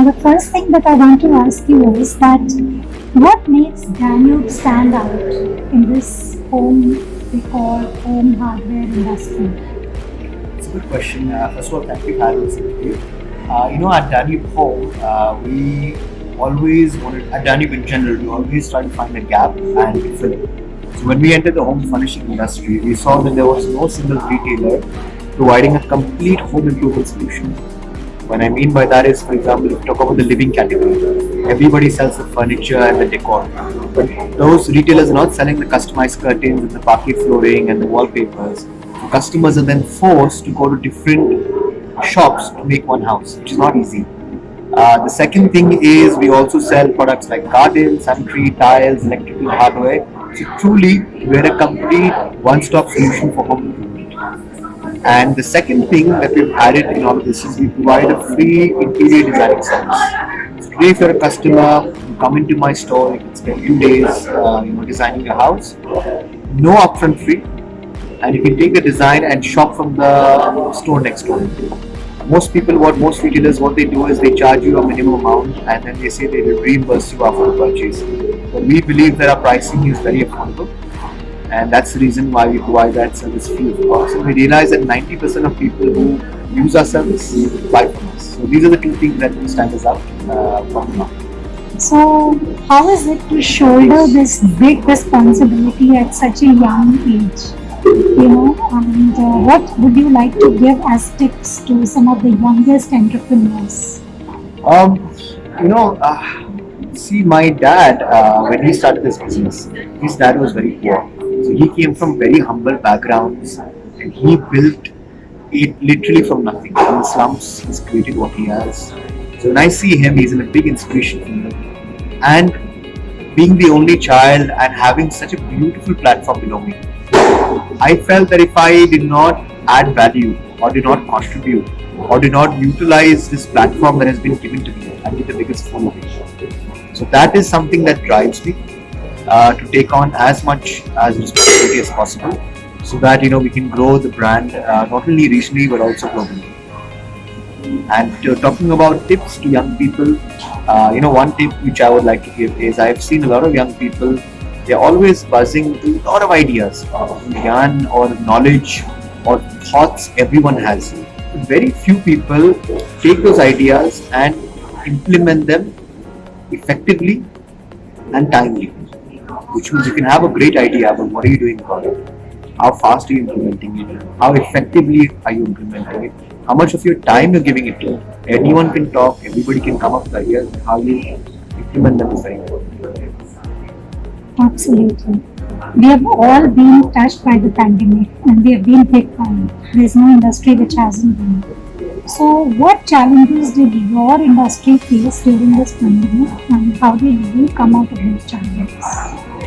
Now, the first thing that I want to ask you is that what makes Danube stand out in this home decor, home hardware industry? It's a good question. First of all, thank you for having this interview. At Danube Home, we always wanted, at Danube in general, we always try to find a gap and to fill it. So when we entered the home furnishing industry, we saw that there was no single retailer providing a complete home improvement solution. What I mean by that is, for example, if you talk about the living category, everybody sells the furniture and the decor. But those retailers are not selling the customized curtains and the parquet flooring and the wallpapers. So customers are then forced to go to different shops to make one house, which is not easy. The second thing is we also sell products like gardens, sanitary, tiles, electrical hardware. So truly, we're a complete one-stop solution for home improvement. And the second thing that we've added in all of this is we provide a free interior designing service. So today, if you're a customer, you come into my store, you can spend 2 days, designing your house. No upfront fee, and you can take the design and shop from the store next door. Most retailers, what they do is they charge you a minimum amount and then they say they will reimburse you after the purchase. But we believe that our pricing is very affordable, and that's the reason why we provide that service free of cost. And we realize that 90% of people who use our service buy from us. So these are the two things that will stand us out from the market. So, how is it to shoulder this big responsibility at such a young age? And what would you like to give as tips to some of the youngest entrepreneurs? See, my dad, when he started this business, his dad was very poor. So he came from very humble backgrounds and he built it literally from nothing. In the slums, he's created what he has. So when I see him, he's a big inspiration for me. And being the only child and having such a beautiful platform below me, I felt that if I did not add value or did not contribute or did not utilize this platform that has been given to me, I'd be the biggest fool of it. So that is something that drives me to take on as much as responsibility as possible so that we can grow the brand not only regionally but also globally. And talking about tips to young people, one tip which I would like to give is I've seen a lot of young people, they're always buzzing with a lot of ideas, yarn or knowledge or thoughts everyone has. Very few people take those ideas and implement them effectively and timely. Which means you can have a great idea, but what are you doing about it? How fast are you implementing it? How effectively are you implementing it? How much of your time you're giving it to? Anyone can talk, everybody can come up with ideas, how you implement them is very important. Absolutely. We have all been touched by the pandemic and we have been hit by it. There's no industry which hasn't been. So, what challenges did your industry face during this pandemic and how did you come out of those challenges?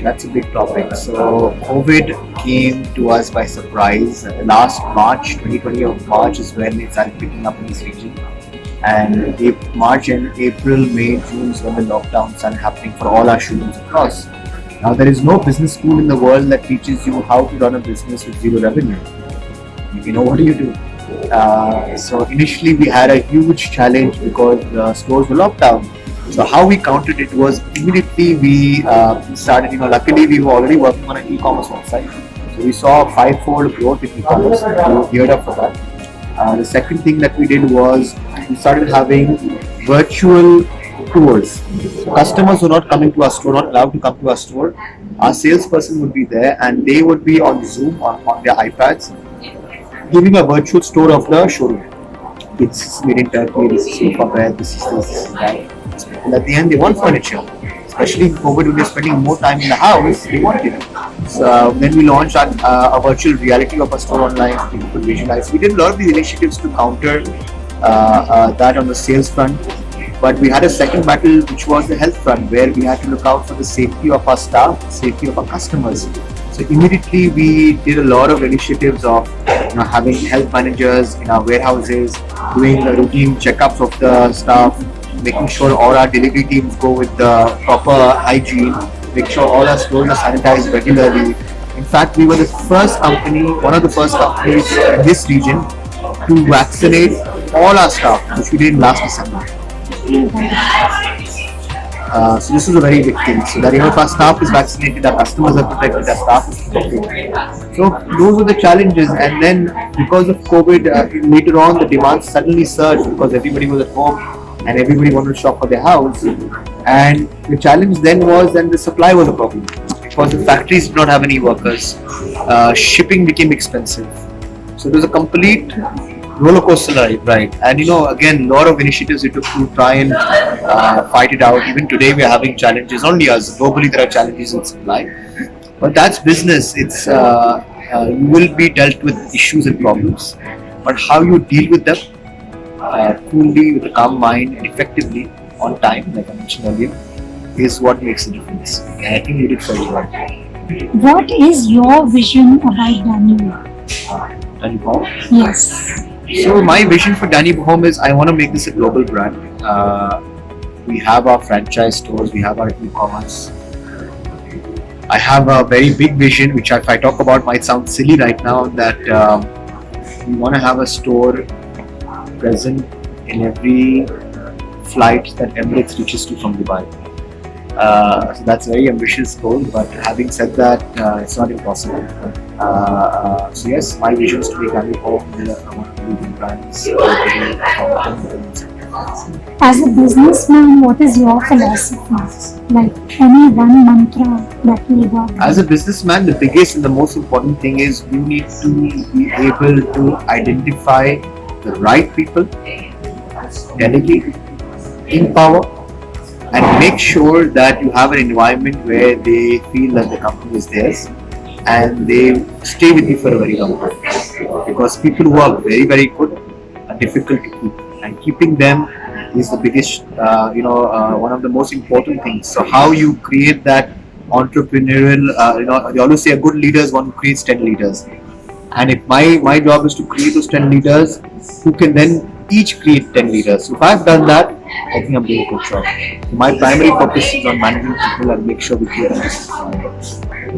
That's a big topic. So, COVID came to us by surprise. Last March, 2020 of March is when it started picking up in this region. And March and April, May, June is when the lockdowns started happening for all our students across. Now, there is no business school in the world that teaches you how to run a business with zero revenue. What do you do? So initially we had a huge challenge because the stores were locked down. So how we countered it was immediately we started, luckily we were already working on an e-commerce website. So we saw a 5-fold growth in e-commerce. We were geared up for that. The second thing that we did was we started having virtual tours. So customers were not coming to our store, not allowed to come to our store. Our salesperson would be there and they would be on Zoom on their iPads, giving a virtual tour of the showroom. It's made in Turkey, this is sofa bed, this is this, this is that. And at the end, they want furniture. Especially in COVID, when they're spending more time in the house, they want it. So then we launched a virtual reality of a store online. People could visualize. We did a lot of these initiatives to counter that on the sales front. But we had a second battle, which was the health front, where we had to look out for the safety of our staff, safety of our customers. So immediately we did a lot of initiatives of having health managers in our warehouses, doing the routine checkups of the staff, making sure all our delivery teams go with the proper hygiene, make sure all our stores are sanitized regularly. In fact, we were the first company, one of the first companies in this region to vaccinate all our staff, which we did last December. So this is a very big thing. So that if our staff is vaccinated, our customers are protected, our staff is protected. So those were the challenges. And then because of COVID, later on the demand suddenly surged because everybody was at home and everybody wanted to shop for their house. And the challenge then was the supply was a problem because the factories did not have any workers. Shipping became expensive. So it was a complete roller coaster ride, right? And again, a lot of initiatives we took to try and fight it out. Even today, we are having challenges. Not only us, globally there are challenges in supply, but that's business. It's you will be dealt with issues and problems, but how you deal with them coolly, with a calm mind, and effectively on time, like I mentioned earlier, is what makes a difference. And I think you did very well. What is your vision about Danube? Danube? Yes. So my vision for Danube Home is I want to make this a global brand. We have our franchise stores, we have our e-commerce. I have a very big vision, which if I talk about might sound silly right now, that we want to have a store present in every flight that Emirates reaches to from Dubai. So that's a very ambitious goal, but having said that, it's not impossible. So yes, my vision is to make Adel Home one of the leading brands. As a businessman, what is your philosophy? Like any one mantra that you got? As a businessman, the biggest and the most important thing is you need to be able to identify the right people, delegate, empower, and make sure that you have an environment where they feel that the company is theirs and they stay with you for a very long time. Because people who are very, very good are difficult to keep, and keeping them is the biggest, one of the most important things. So how you create that entrepreneurial, they always say a good leader is one who creates 10 leaders. And if my job is to create those 10 leaders who can then each create 10 leaders. So if I've done that, I think I'm doing a good job. So my primary focus is on managing people and make sure we create a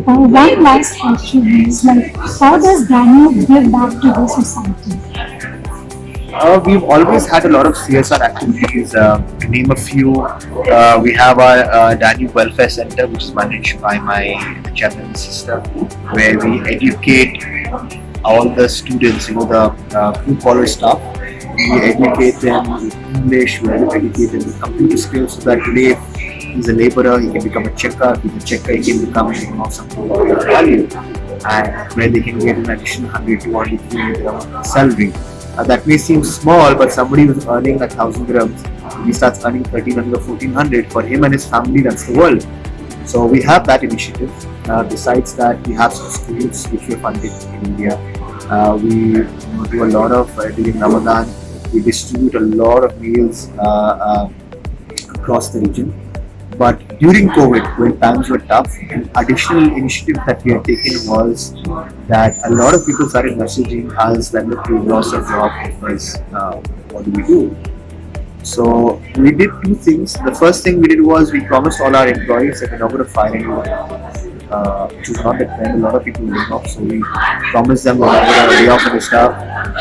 One last question is how does Danube give back to the society? We've always had a lot of CSR activities. To name a few, we have our Danube Welfare Center, which is managed by my chairman's sister, where we educate all the students, the blue-collar staff. We educate them with English, we educate them with computer skills, so that today if he's a laborer, he can become a checker. If he's a checker, he can become something of value, and where they can get an additional 100, 200, 300 salary. That may seem small, but somebody who's earning 1,000 dirhams, he starts earning 1,300 or 1,400. For him and his family, that's the world. So we have that initiative. Besides that, we have some schools which we funded in India. We do a lot of during Ramadan. We distribute a lot of meals across the region. But during COVID, when times were tough, an additional initiative that we had taken was that a lot of people started messaging us that look, we lost our job, what do we do? So we did two things. The first thing we did was we promised all our employees that we're not going to fire anyone, which was not the trend. A lot of people were laying off, so we promised them we're not going to lay off the staff.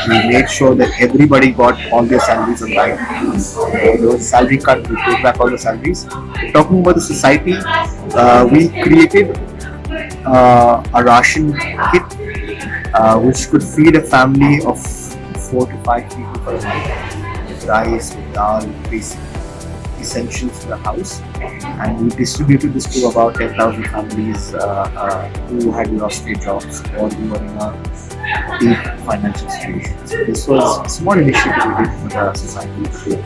We made sure that everybody got all their salaries on time. There was a salary cut, we paid back all the salaries. Talking about the society, we created a ration kit which could feed a family of 4 to 5 people per month. Rice, dal, basic essentials for the house, and we distributed this to about 10,000 families who had lost their jobs or who were in a deep financial situation. So this was a small initiative we did for the society.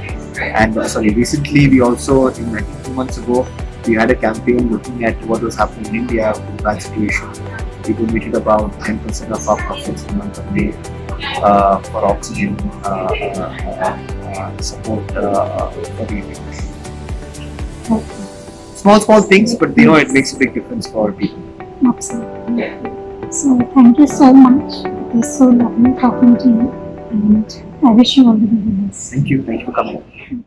And recently we also, I think 2 months ago, we had a campaign looking at what was happening in India with that situation. We donated about 10% of our profits in the month of May for oxygen support for the evacuation. Small things, but it makes a big difference for people. Absolutely. So thank you so much. It was so lovely talking to you, and I wish you all the very best. Thank you for coming.